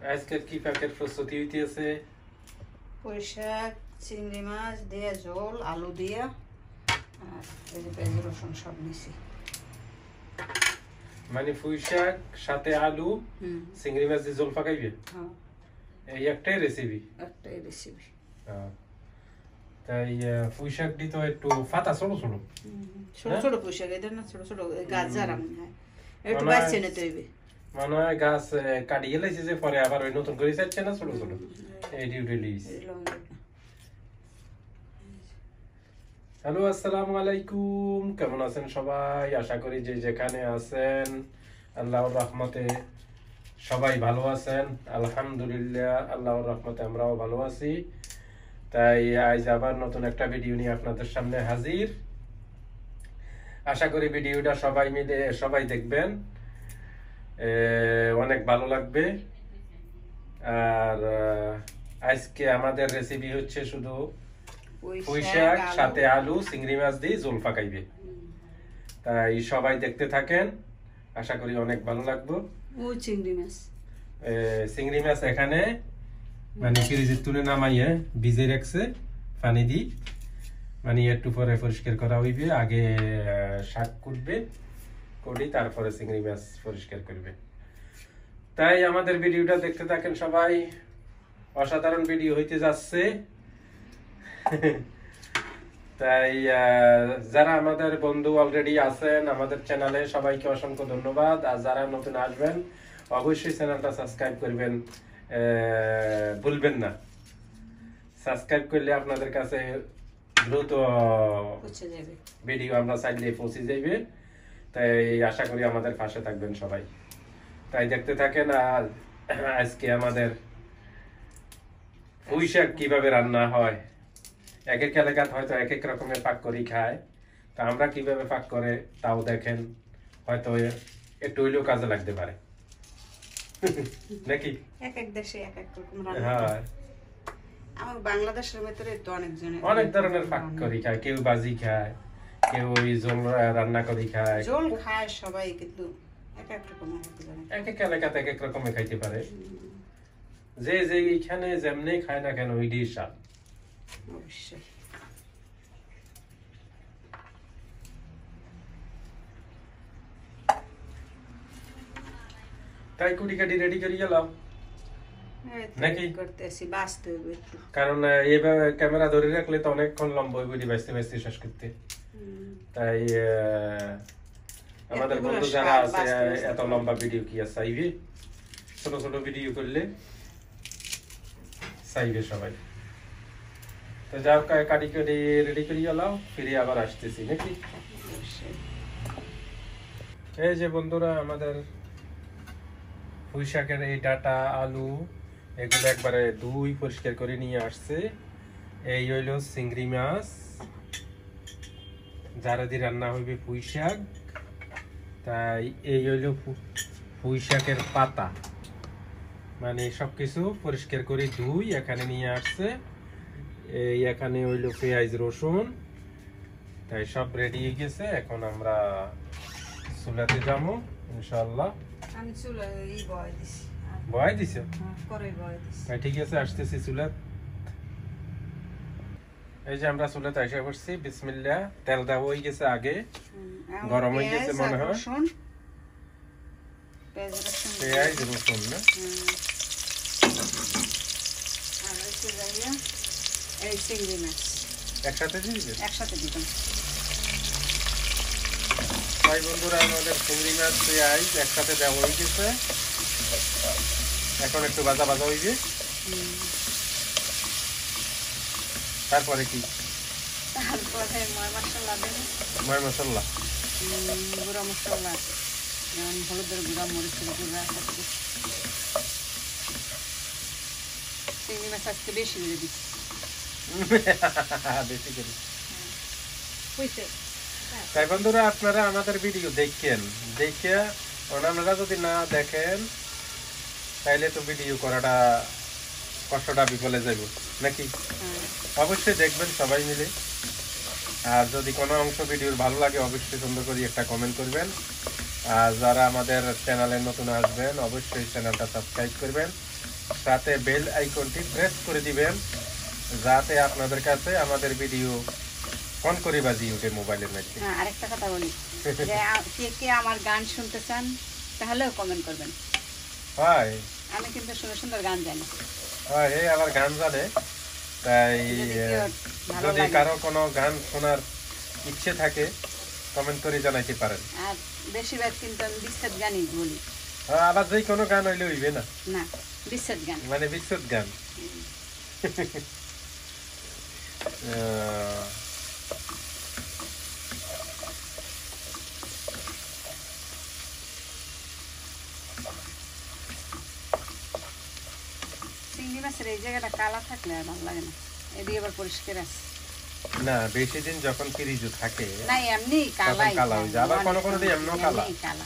আজকে কি প্যাকেট প্রস্তুতি হইতেছে? পুঁইশাক, চিংড়ি মাছ দিয়ে ঝোল, আলু দিয়ে আর এই যে পেঁয়াজ রসুন সব নিছি। মানে পুঁইশাক সাথে আলু, চিংড়ি মাছ দিয়ে ঝোল পাকাইবে? হ্যাঁ, এই একটাই রেসিপি? একটাই রেসিপি। তাই পুঁইশাক দি তো একটু ফাটা ছোট ছোট ছোট ছোট পুঁইশাক, এদের না ছোট ছোট গাছ মনে হয় একটু বাঁচছে নিতে হইবে। মনে হয় গাছ কাটিয়ে লাইছে যে পরে আবার ওই নতুন করে চাচ্ছে না ছোট ছোট এই ডিউটি লিস। হ্যালো, আসসালামু আলাইকুম। কেমন আছেন সবাই? আশা করি যে যেখানে আছেন আল্লাহর রহমতে সবাই ভালো আছেন। আলহামদুলিল্লাহ, আল্লাহর রহমতে আমরাও ভালো আছি। তাই আজ আবার নতুন একটা ভিডিও নিয়ে আপনাদের সামনে হাজির। আশা করি ভিডিওটা সবাই মিলে সবাই দেখবেন, অনেক ভালো লাগবে। আর আজকে আমাদের রেসিপি হচ্ছে শুধু পুঁইশাক সাথে আলু, চিংড়ি মাছ দিয়ে ঝোল পাকাইবে। তাই সবাই দেখতে থাকেন, আশা করি অনেক ভালো লাগবে। চিংড়ি মাছ এখানে মানে ফ্রিজের তুলে নামাইয়ে ভিজে রাখছে পানি দি, মানে একটু পরে পরিষ্কার করা হইবে। আগে শাক কুটবে, কুটি তারপরে চিংড়ি মাছ পরিষ্কার করবে। তাই আমাদের ভিডিওটা দেখতে থাকেন সবাই, অসাধারণ ভিডিও হইতে যাচ্ছে। তাই যারা আমাদের বন্ধু অলরেডি আছেন আমাদের চ্যানেলে, সবাইকে অসংখ্য ধন্যবাদ। আর যারা নতুন আসবেন অবশ্যই চ্যানেলটা সাবস্ক্রাইব করবেন, ভুলবেন না। সাবস্ক্রাইব করলে আপনাদের কাছে দ্রুত ভিডিও আমরা চাইলে পৌঁছে যাইবে। তাই আশা করি আমাদের পাশে থাকবেন সবাই। তাই দেখতে থাকেন। আর আজকে আমাদের পুঁইশাক কিভাবে রান্না হয়, এক এক এলাকাত হয়তো এক এক রকমের পাক করি খায়, তা আমরা কিভাবে পাক করে তাও দেখেন, হয়তো একটু হইলেও কাজে লাগতে পারে নাকি? এক এক দেশে এক এক রকম রান্না। হ্যাঁ, আমার বাংলাদেশের ভিতরে তো অনেক ধরনের পাক করি খায়। কেউ ভাজি খায়, কেউ ওই ঝোল রান্না করি খায়। ঝোল খায় সবাই, কিন্তু এক এক রকম এক এক এলাকাতে এক এক রকমের খাইতে পারে। যে যে এইখানে যেমনি খায় না কেন ওই দিয়ে স্বাদ। অবশ্যই। তাই কুটি কাটি রেডি করি গেলাম নাকি? করতেছি, বাঁচতে হবে একটু, কারণ এইভাবে ক্যামেরা ধরে রাখলে তো অনেকক্ষণ লম্বা হইবে বাঁচতে বাঁচতে শেষ করতে। তাই আমাদের বন্ধু যারা আছে এত লম্বা ভিডিও কি আর চাইবে? ছোট ছোট ভিডিও করলে চাইবে সবাই। তো যাও কাটি কাটি রেডি করি গেলাম, ফিরে আবার আসতেছি নাকি? এই যে বন্ধুরা, আমাদের পুঁইশাকের এই ডাটা, আলু এগুলো একবারে ধুই পরিষ্কার করে নিয়ে আসছে। এই হইল চিংড়ি মাছ, যারা দিয়ে রান্না হইবে পুঁইশাক। তাই এই হইল পুঁইশাকের পাতা, মানে সবকিছু পরিষ্কার করে ধুই এখানে নিয়ে আসছে। এই এখানে হইল পেঁয়াজ রসুন, তাই সব রেডি হয়ে গেছে। এখন আমরা চুলাতে যাবো ইনশাআল্লাহ। আমি চুলা বয় দিছি। বয় দিছো? পরে বয় দিছি। ঠিক আছে, আসতেছি চুলাত। এই যে আমরা চুলাতে এসে পড়ছি। বিসমিল্লাহ। তেল দেওয়া হয়ে গেছে, আগে গরম হয়ে গেছে মনে হয়। পেঁয়াজ রসুন না, এই চিংড়ি মাছ একসাথে দিবে? একসাথে দিবেন। তাই বন্ধুরা, আমাদের চিংড়ি মাছ পেঁয়াজ একসাথে দেওয়া হয়ে গেছে। এখন একটু ভাজা ভাজা হইবে। তারপরে কি? তারপরে ময় মশলা দেবেন। ময় মশলা, গুঁড়া মশলা, যেমন হলুদের গুঁড়া, মরিচের গুঁড়া। চিংড়ি মাছ আজকে বেশি করে দিচ্ছি। বেশি করে। তাই বন্ধুরা, আপনারা আমাদের ভিডিও দেখেন, দেখে ওনারা যদি না দেখেন তাইলে তো ভিডিও করাটা কষ্টটা বিফলে যাবে নাকি? অবশ্যই দেখবেন সবাই মিলে। আর যদি কোনো অংশ ভিডিওর ভালো লাগে অবশ্যই সুন্দর করে একটা কমেন্ট করবেন। আর যারা আমাদের চ্যানেলে নতুন আসবেন অবশ্যই চ্যানেলটা সাবস্ক্রাইব করবেন, সাথে বেল আইকনটি প্রেস করে দিবেন, যাতে আপনাদের কাছে আমাদের ভিডিও ফোন করে বাজি ওঠে মোবাইলের মধ্যে। হ্যাঁ, আরেকটা কথা বলি, যে কে কে আমার গান শুনতে চান তাহলেও কমেন্ট করবেন। হয় আমি কিন্তু সুন্দর সুন্দর গান জানি। হয়, এই আবার গান জানে, তাই যদি কেউ ভালো যদি লাগে। কারো কোনো গান শোনার ইচ্ছে থাকে কমেন্ট করে জানাইতে পারেন। আর বেশিরভাগ কিন্তু আমি বিচ্ছেদ গানই বলি। আবার যে কোনো গান হইলে হইবে না, না, বিচ্ছেদ গান। মানে বিচ্ছেদ গান। চিংড়ি মাছের এই জায়গাটা কালা থাকলে আর ভালো লাগে না, এদিকে আবার পরিষ্কার আছে। না, বেশি দিন যখন ফ্রিজে থাকে না, এমনি কালাই, কালা হয়ে যায়, আবার কোনো কোনো দিন এমনও কালা। এমনি কালা,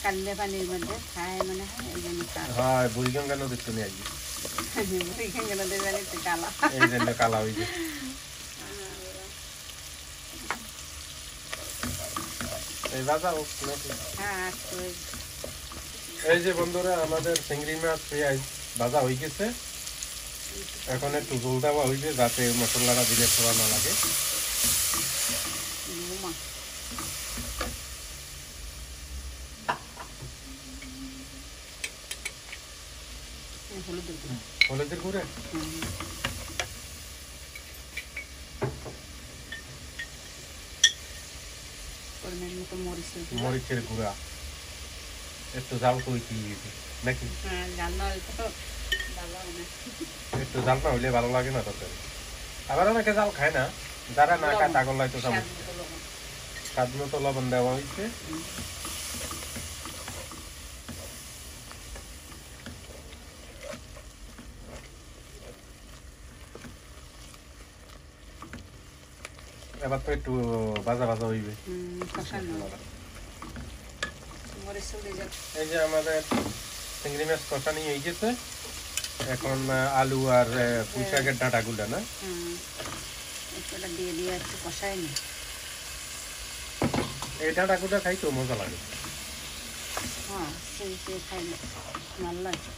কালিয়া পানির মধ্যে খায় মনে হয়, এই জন্য কালা। হয়, বুড়িগঙ্গা নদীর শুনে আসি, ওইখানে নদীর পানিতে কালা। এই জন্য কালা হয়ে যায়। এই বাজার নাকি? হ্যাঁ, এই যে বন্ধুরা, আমাদের চিংড়ি মাছ পেঁয়াজ ভাজা হয়ে গেছে। এখন একটু ঝোল দেওয়া হয়েছে, যাতে মশলাটা দিলে পোড়া না লাগে। হলুদের গুঁড়ে, মরিচের গুঁড়া, একটু জাল তো হইতে নাকি? একটু জাল না হইলে ভালো লাগে না তরকারি। আবার অনেকে জাল খায় না, যারা না খায় তাগল লাগে তো স্বাদ মতো লবণ দেওয়া হয়েছে। এবার তো একটু ভাজা ভাজা হইবে। এই যে আমাদের চিংড়ি মাছ কষানি হয়ে গেছে। এখন আলু আর পুঁই শাকের ডাঁটাগুলো না দিয়ে দিয়ে একটু কষাই নি। এই ডাঁটাগুলো খাইতে মজা লাগে। হ্যাঁ, সেই খাইলে ভালো লাগে।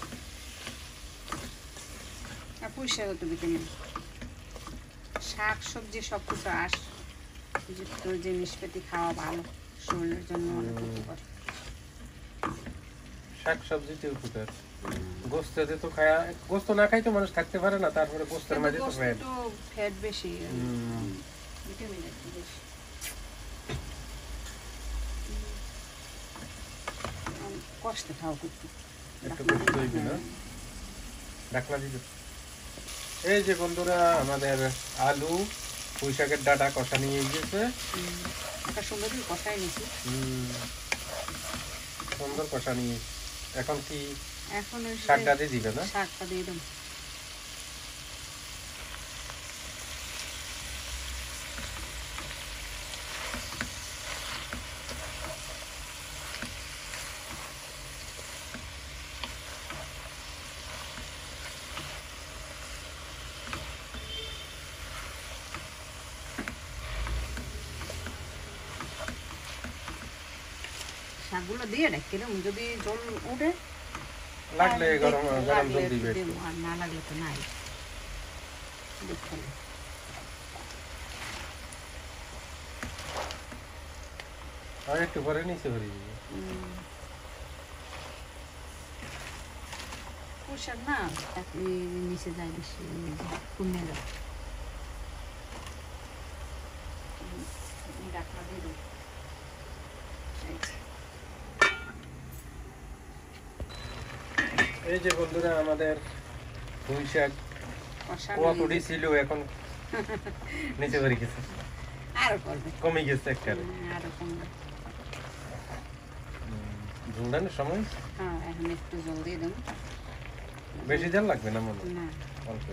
আর পুঁই শাকও তো ভিটামিন, শাক সবজি সব কিছু যুক্ত জিনিসপাতি খাওয়া ভালো, শরীরের জন্য অনেক উপকার। শাক সবজিতে উপকার। গোস্তে তো খায়, গোস্ত না খাইতে মানুষ থাকতে পারে না, তারপরে গোস্তের মাঝে তো ফ্যাট বেশি, ভিটামিন বেশি। কষ্টে খাও কিন্তু একটু কষ্ট হইবে না, ঢাকনা দিতে। এই যে বন্ধুরা, আমাদের আলু পুঁই শাকের ডাঁটা কষা নিয়ে গিয়েছে। একটা সুন্দর কষাই নিয়েছি, সুন্দর কষা নিয়ে। এখন কি এখন শাকটা দিয়ে দিবে না? শাকটা দিয়ে দেব। শাকগুলো দিয়ে রাখলাম, যদি জল উঠে লাগলে গরম গরম জল দিবে, আর না লাগলে তো নাই। দেখুন, আর একটু পরে নিচে ভরে দিবে। পোশাক না নিচে যায় বেশি, কমে যায়। ঢাকনা দিয়ে দেব। এই যে বন্ধুরা, আমাদের পুঁই শাক কতটি ছিল, এখন নিচে ভরে গেছে, আরো করবে, কমে গেছে একেবারে। আরো কমবে। ঝুলদানের সময় হ্যাঁ, এখন একটু জল দিয়ে দেব। বেশি জল লাগবে না মনে না, অল্প।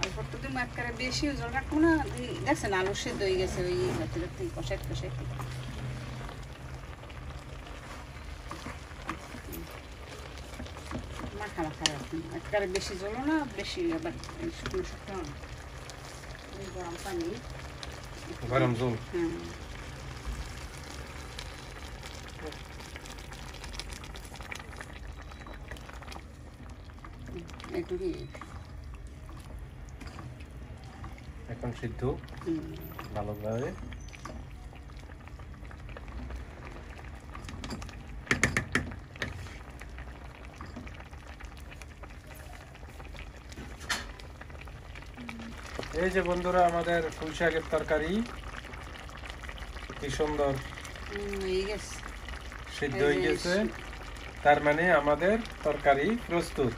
অল্প তো দিন একবারে বেশিও জল রাখবো না। দেখছেন আলু সেদ্ধ হয়ে গেছে, ওই কষাই কষাই মাখা মাখা রাখুন। একবারে বেশি জলও না, বেশি আবার শুকনো শুকনো না। গরম পানি, গরম জল। হ্যাঁ, এটুকুই। এখন সিদ্ধ হুম, ভালোভাবে। এই যে বন্ধুরা আমাদের পুঁই শাকের তরকারি কি সুন্দর হয়ে গেছে। সিদ্ধ এই হয়ে যে গেছে, তার মানে আমাদের তরকারি প্রস্তুত।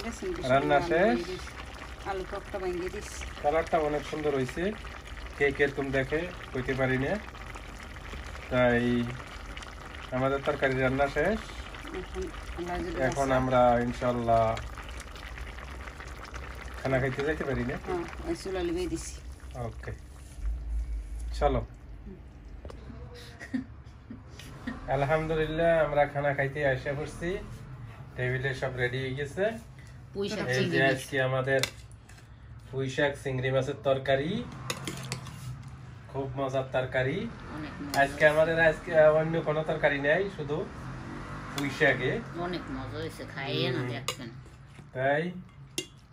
গেছে, রান্না আলু শেষ। হয়ে গেছে। আলু টকটা ভেঙে দিস। কালারটা অনেক সুন্দর হয়েছে, কে কিরকম দেখে কইতে পারি না। তাই আমাদের তরকারি রান্না শেষ। এখন আল্লাহ যদি এখন বাঁচায়। আমরা ইনশাল্লাহ খানা খাইতে যাইতে পারি না। হ্যাঁ, ওই চুলা লিবে দিছি। ওকে, চলো। আলহামদুলিল্লাহ আমরা খানা খাইতে আসে পড়ছি, টেবিলে সব রেডি হয়ে গেছে। পুঁই শাক এই চিংড়ি যে মাছ। আজকে আমাদের পুঁই শাক চিংড়ি মাছের তরকারি, খুব মজার তরকারি। অনেক আজকে আমাদের অন্য কোনো তরকারি নেই, শুধু পুঁই শাকে। অনেক মজা হয়েছে, খাইয়ে না দেখবেন। তাই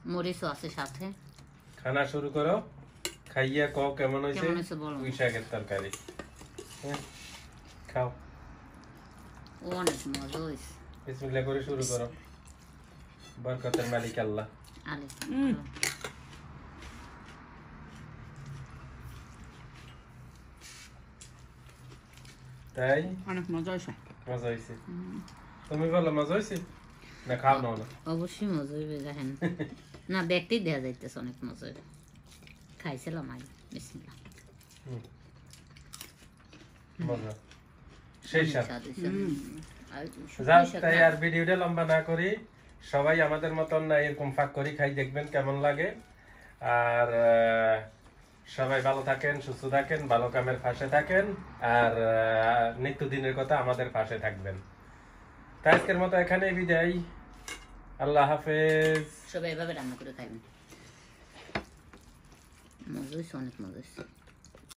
মরিচও আছে সাথে। খানা শুরু করো, খাইয়া কও কেমন হয়েছে কেমন হয়েছে বলো। পুঁই শাকের তরকারি। হ্যাঁ, খাও, অনেক মজা হয়েছে। বিসমিল্লাহ করে শুরু করো। বরকতের মালিক আল্লাহ। আলে তাই অনেক মজা হয়েছে। মজা হয়েছে। তুমি বলো মজা হয়েছে না খাও না? অবশ্যই মজা হইবে, দেখেন না দেখতেই দেয়া যাইতেছে অনেক মজা হইবে। খাইছিলাম আগে। বিসমিল্লাহ। মজা সেই সাথে। স্বাদ হয়েছে। আর যাক, পুঁই শাক তাই না- আর ভিডিওটা লম্বা না করি, সবাই আমাদের মতন না এরকম ফাঁক করি খাই, দেখবেন কেমন লাগে। আর সবাই ভালো থাকেন, সুস্থ থাকেন, ভালো কামের পাশে থাকেন, আর নিত্যদিনের কথা আমাদের পাশে থাকবেন। তাই আজকের মতো এখানেই বিদায়। আল্লাহ হাফেজ। সবাই এভাবে রান্না করে খাইবেন। মজা হয়েছে, অনেক মজা হয়েছে।